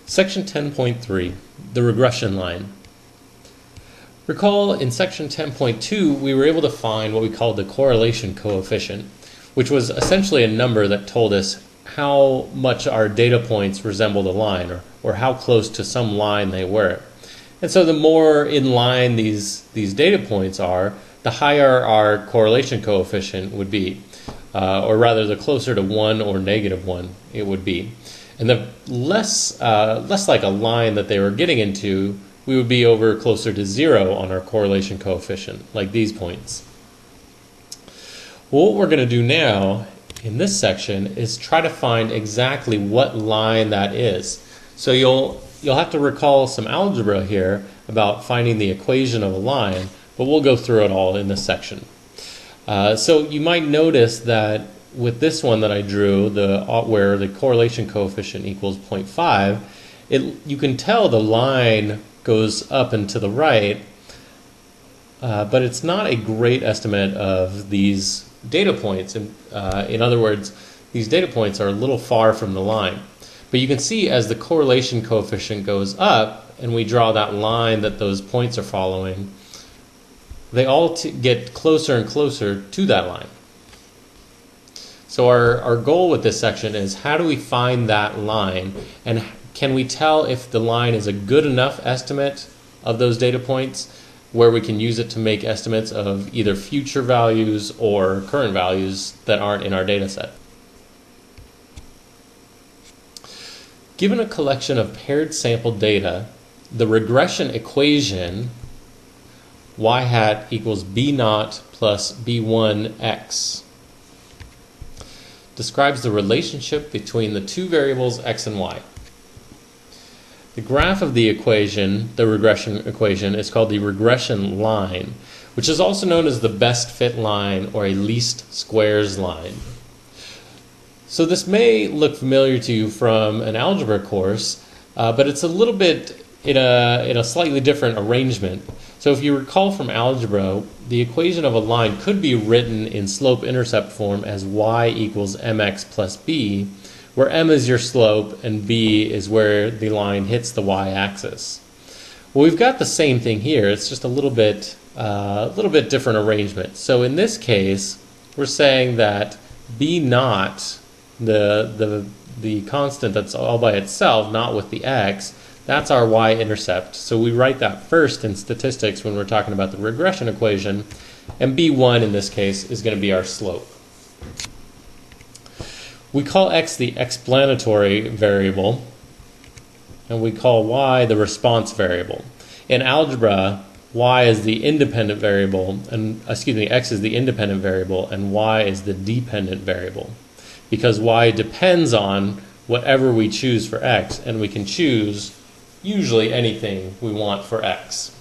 Section 10.3, the regression line. Recall in section 10.2 we were able to find what we called the correlation coefficient, which was essentially a number that told us how much our data points resembled a line, or how close to some line they were. And so the more in line these data points are, the higher our correlation coefficient would be, or rather the closer to 1 or -1 it would be. And the less like a line that they were getting into, we would be over closer to 0 on our correlation coefficient, like these points. Well, what we're going to do now in this section is try to find exactly what line that is. So you'll have to recall some algebra here about finding the equation of a line, but we'll go through it all in this section. So you might notice that with this one that I drew, where the correlation coefficient equals 0.5, you can tell the line goes up and to the right, but it's not a great estimate of these data points. In other words, these data points are a little far from the line. But you can see as the correlation coefficient goes up, and we draw that line that those points are following, they all get closer and closer to that line. So our goal with this section is, how do we find that line, and can we tell if the line is a good enough estimate of those data points where we can use it to make estimates of either future values or current values that aren't in our data set. Given a collection of paired sample data, the regression equation y hat equals b0 plus b1x describes the relationship between the two variables x and y. The graph of the equation, the regression equation, is called the regression line, which is also known as the best fit line or a least squares line. So this may look familiar to you from an algebra course, but it's a little bit in a slightly different arrangement. So if you recall from algebra, the equation of a line could be written in slope-intercept form as y equals mx plus b, where m is your slope and b is where the line hits the y-axis. Well, we've got the same thing here. It's just a little bit different arrangement. So in this case, we're saying that b0, the constant that's all by itself, not with the x, that's our y-intercept. So we write that first in statistics when we're talking about the regression equation, and b1 in this case is going to be our slope. We call x the explanatory variable, and we call y the response variable. In algebra, y is the independent variable, and x is the independent variable, and y is the dependent variable, because y depends on whatever we choose for x, and we can choose usually anything we want for x.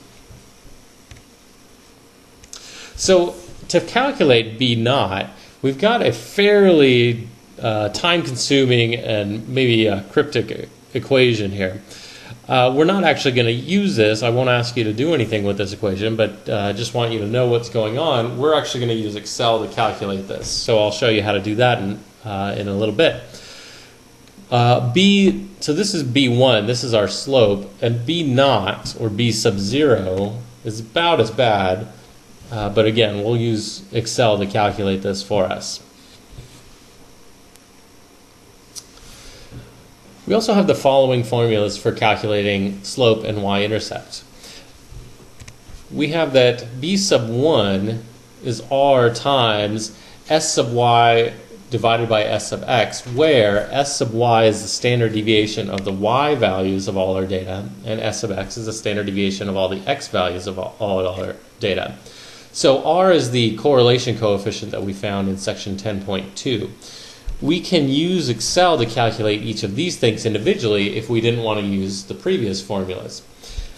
So to calculate b0, we've got a fairly time-consuming and maybe a cryptic equation here. We're not actually going to use this. I won't ask you to do anything with this equation, but I just want you to know what's going on. We're actually going to use Excel to calculate this. So I'll show you how to do that in a little bit. So this is b1, this is our slope, and b0, or b sub 0, is about as bad, but again, we'll use Excel to calculate this for us. We also have the following formulas for calculating slope and y-intercept. We have that b sub 1 is r times s sub y divided by s sub x, where s sub y is the standard deviation of the y values of all our data, and s sub x is the standard deviation of all the x values of all our data. So r is the correlation coefficient that we found in section 10.2. We can use Excel to calculate each of these things individually if we didn't want to use the previous formulas.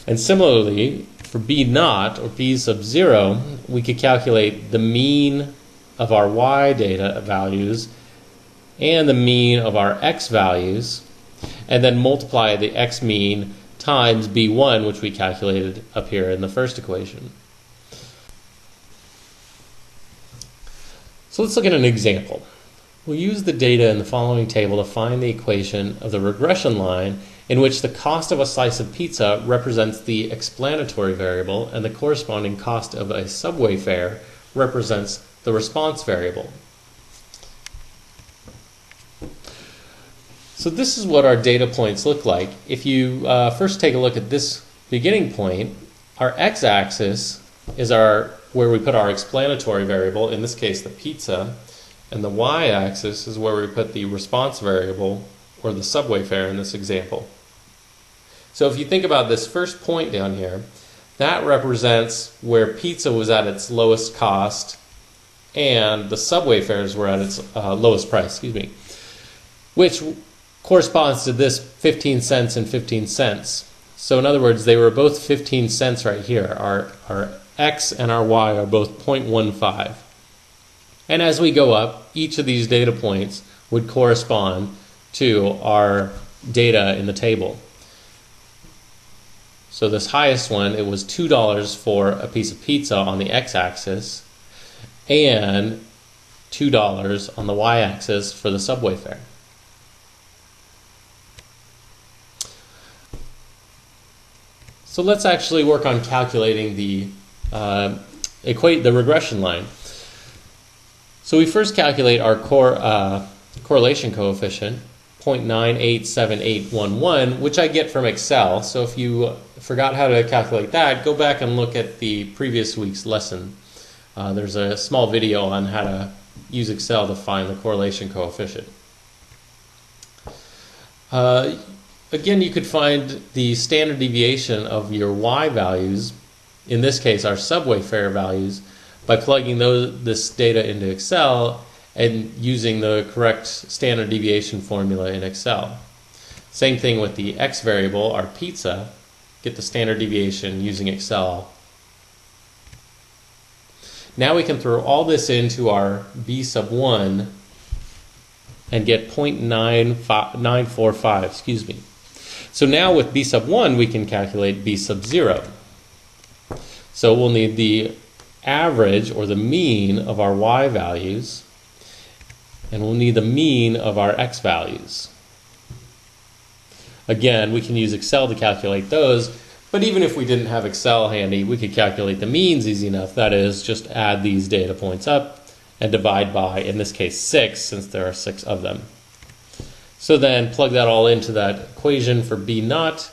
And similarly, for b0, or b sub 0, we could calculate the mean of our y data values and the mean of our x values, and then multiply the x mean times b1, which we calculated up here in the first equation. So let's look at an example. We'll use the data in the following table to find the equation of the regression line in which the cost of a slice of pizza represents the explanatory variable and the corresponding cost of a subway fare represents the response variable. So this is what our data points look like. If you first take a look at this beginning point, our x-axis is where we put our explanatory variable, in this case the pizza, and the y-axis is where we put the response variable, or the subway fare in this example. So if you think about this first point down here, that represents where pizza was at its lowest cost and the subway fares were at its lowest price, which corresponds to this 15 cents and 15 cents. So in other words, they were both 15 cents right here. Our x and our y are both 0.15. And as we go up, each of these data points would correspond to our data in the table. So this highest one, it was $2 for a piece of pizza on the x-axis and $2 on the y-axis for the subway fare. So let's actually work on calculating the regression line. So we first calculate our correlation coefficient, 0.987811, which I get from Excel. So if you forgot how to calculate that, go back and look at the previous week's lesson. There's a small video on how to use Excel to find the correlation coefficient. Again, you could find the standard deviation of your y values, in this case our subway fare values, by plugging this data into Excel and using the correct standard deviation formula in Excel. Same thing with the x variable, our pizza, get the standard deviation using Excel. Now we can throw all this into our b sub 1 and get 0.945, So now with b sub 1 we can calculate b sub 0. So we'll need the average or the mean of our y values, and we'll need the mean of our x values. Again, we can use Excel to calculate those, but even if we didn't have Excel handy, we could calculate the means easy enough. That is, just add these data points up and divide by, in this case, 6, since there are 6 of them. So then plug that all into that equation for b naught,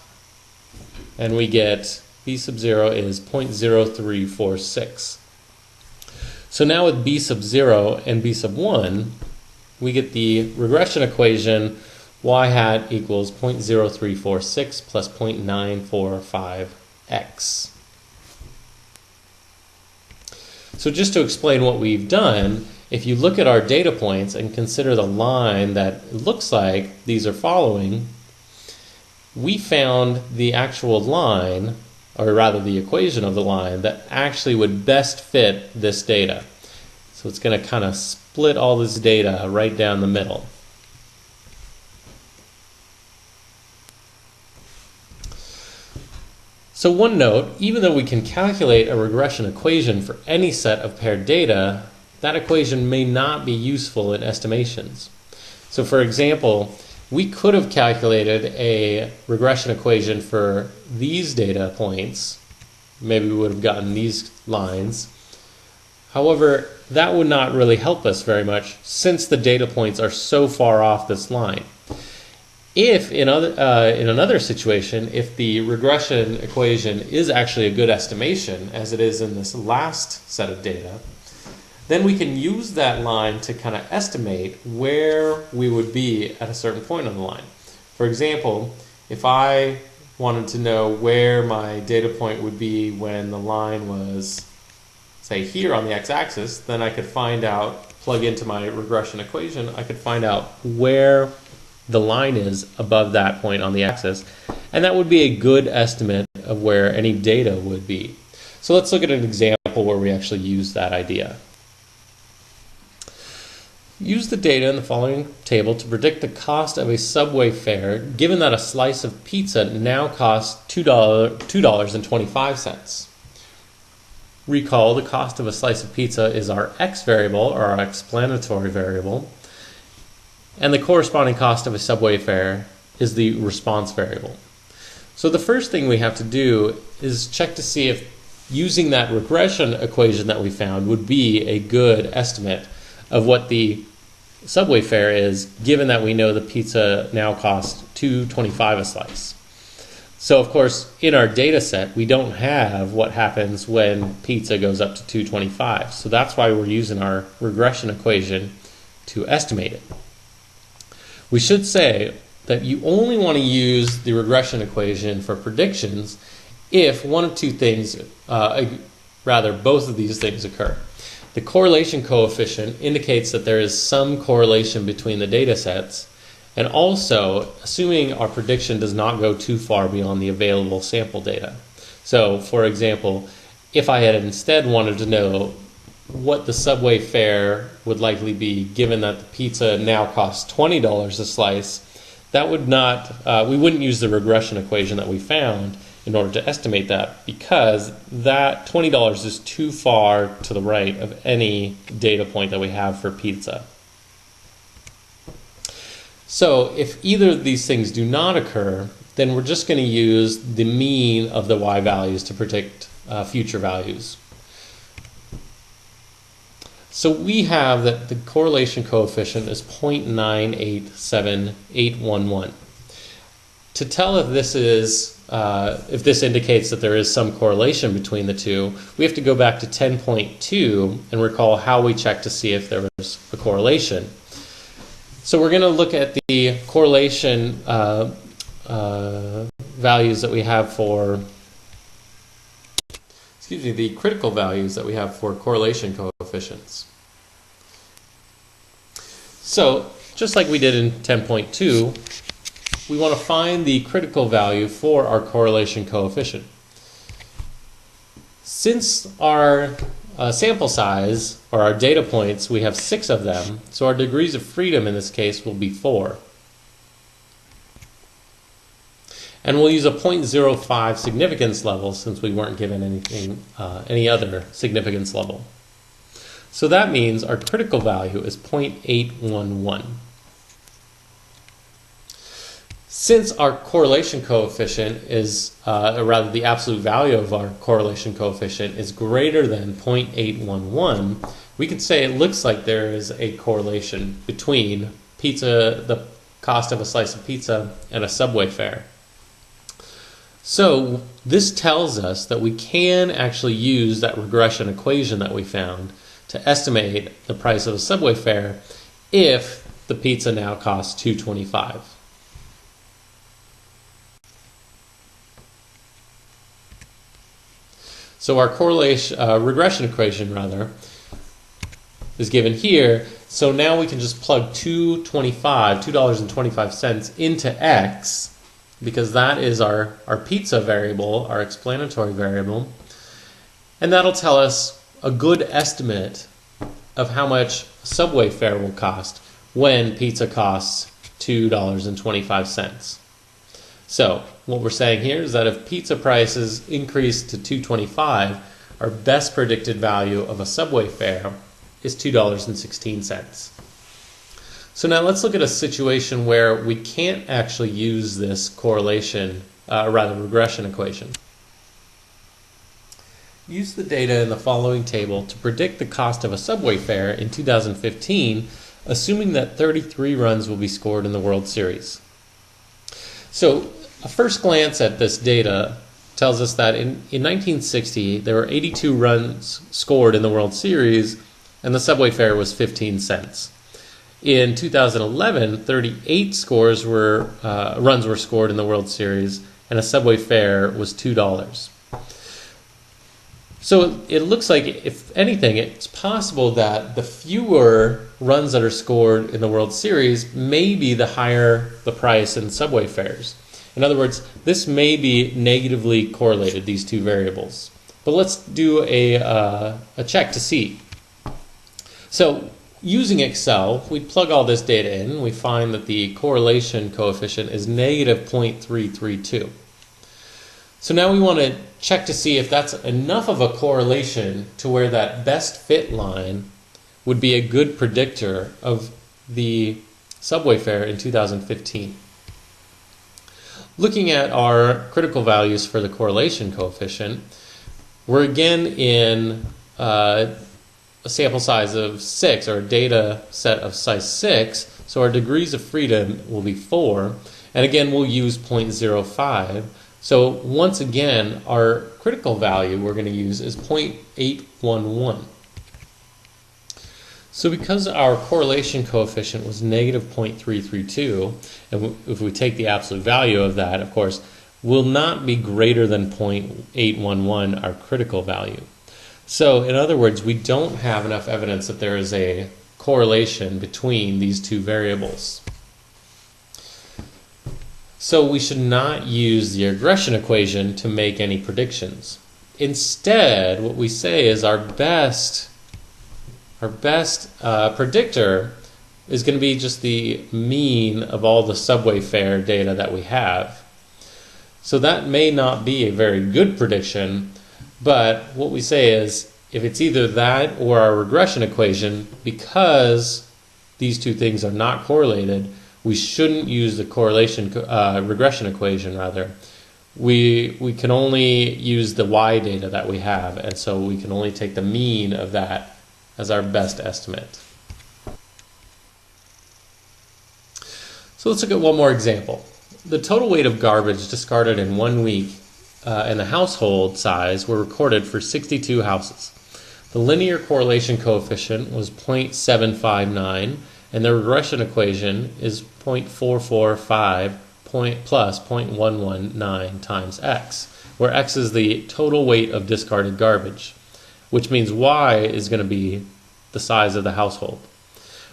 and we get b sub 0 is 0.0346. So now with b sub 0 and b sub 1, we get the regression equation y hat equals 0.0346 plus 0.945x. So just to explain what we've done, if you look at our data points and consider the line that looks like these are following, we found the actual line, or rather the equation of the line, that actually would best fit this data. So it's going to kind of split all this data right down the middle. So one note, even though we can calculate a regression equation for any set of paired data, that equation may not be useful in estimations. So for example, we could have calculated a regression equation for these data points. Maybe we would have gotten these lines. However, that would not really help us very much since the data points are so far off this line. If in another situation, if the regression equation is actually a good estimation, as it is in this last set of data, then we can use that line to kind of estimate where we would be at a certain point on the line. For example, if I wanted to know where my data point would be when the line was, say, here on the x-axis, then I could find out, plug into my regression equation, I could find out where the line is above that point on the axis, and that would be a good estimate of where any data would be. So let's look at an example where we actually use that idea. Use the data in the following table to predict the cost of a subway fare given that a slice of pizza now costs $2.25. Recall the cost of a slice of pizza is our x variable, or our explanatory variable, and the corresponding cost of a subway fare is the response variable. So the first thing we have to do is check to see if using that regression equation that we found would be a good estimate of what the Subway fare is, given that we know the pizza now costs $2.25 a slice. So of course, in our data set, we don't have what happens when pizza goes up to $2.25. So that's why we're using our regression equation to estimate it. We should say that you only want to use the regression equation for predictions if one of two things, both of these things occur. The correlation coefficient indicates that there is some correlation between the data sets, and also assuming our prediction does not go too far beyond the available sample data. So, for example, if I had instead wanted to know what the Subway fare would likely be given that the pizza now costs $20 a slice, that would not, we wouldn't use the regression equation that we found in order to estimate that, because that $20 is too far to the right of any data point that we have for pizza. So if either of these things do not occur, then we're just going to use the mean of the y values to predict future values. So we have that the correlation coefficient is 0.987811. To tell if this indicates that there is some correlation between the two, we have to go back to 10.2 and recall how we checked to see if there was a correlation. So we're going to look at the correlation values that we have for, the critical values that we have for correlation coefficients. So just like we did in 10.2, we want to find the critical value for our correlation coefficient. Since our sample size, or our data points, we have 6 of them, so our degrees of freedom in this case will be 4. And we'll use a 0.05 significance level since we weren't given anything, any other significance level. So that means our critical value is 0.811. Since our correlation coefficient is, or rather the absolute value of our correlation coefficient is greater than 0.811, we could say it looks like there is a correlation between pizza, the cost of a slice of pizza, and a Subway fare. So this tells us that we can actually use that regression equation that we found to estimate the price of a Subway fare if the pizza now costs $2.25. So our regression equation is given here. So now we can just plug $2.25 into x, because that is our pizza variable, our explanatory variable, and that'll tell us a good estimate of how much Subway fare will cost when pizza costs $2.25. So what we're saying here is that if pizza prices increase to $2.25, our best predicted value of a Subway fare is $2.16. So now let's look at a situation where we can't actually use this regression equation. Use the data in the following table to predict the cost of a Subway fare in 2015, assuming that 33 runs will be scored in the World Series. So a first glance at this data tells us that in 1960 there were 82 runs scored in the World Series, and the Subway fare was 15 cents. In 2011, 38 runs were scored in the World Series, and a Subway fare was $2. So it looks like, if anything, it's possible that the fewer runs that are scored in the World Series may be the higher the price in Subway fares. In other words, this may be negatively correlated, these two variables. But let's do a check to see. So using Excel, we plug all this data in, and we find that the correlation coefficient is negative 0.332. So now we want to check to see if that's enough of a correlation to where that best fit line would be a good predictor of the Subway fare in 2015. Looking at our critical values for the correlation coefficient, we're again in a sample size of 6, or a data set of size 6, so our degrees of freedom will be 4, and again we'll use 0.05. So once again, our critical value we're going to use is 0.811. So because our correlation coefficient was negative 0.332, and if we take the absolute value of that, of course, will not be greater than 0.811, our critical value. So in other words, we don't have enough evidence that there is a correlation between these two variables. So we should not use the regression equation to make any predictions. Instead, what we say is our best predictor is going to be just the mean of all the subway fare data that we have. So that may not be a very good prediction, but what we say is if it's either that or our regression equation, because these two things are not correlated, we shouldn't use the regression equation rather. We can only use the y data that we have, and so we can only take the mean of that as our best estimate. So let's look at one more example. The total weight of garbage discarded in 1 week and the household size were recorded for 62 houses. The linear correlation coefficient was 0.759, and the regression equation is 0.445 plus 0.119 times x, where x is the total weight of discarded garbage, which means y is going to be the size of the household.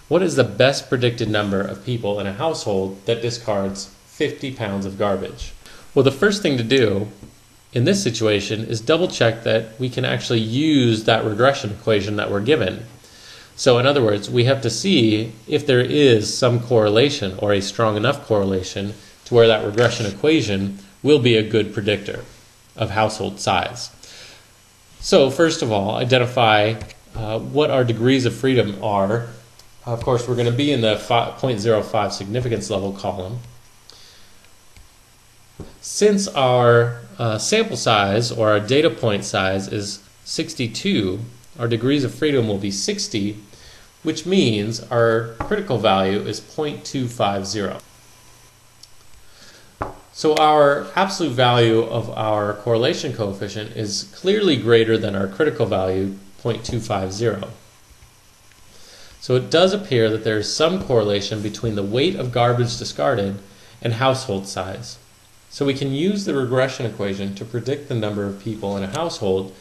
What is the best predicted number of people in a household that discards 50 pounds of garbage? Well, the first thing to do in this situation is double check that we can actually use that regression equation that we're given. So in other words, we have to see if there is some correlation or a strong enough correlation to where that regression equation will be a good predictor of household size. So first of all, identify what our degrees of freedom are. Of course, we're going to be in the 0.05 significance level column. Since our sample size or our data point size is 62, our degrees of freedom will be 60, which means our critical value is 0.250. So our absolute value of our correlation coefficient is clearly greater than our critical value, 0.250. So it does appear that there is some correlation between the weight of garbage discarded and household size. So we can use the regression equation to predict the number of people in a household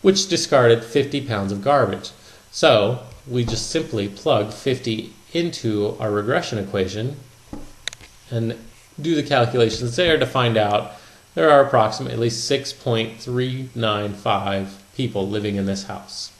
which discarded 50 pounds of garbage. So we just simply plug 50 into our regression equation and do the calculations there to find out there are approximately 6.395 people living in this house.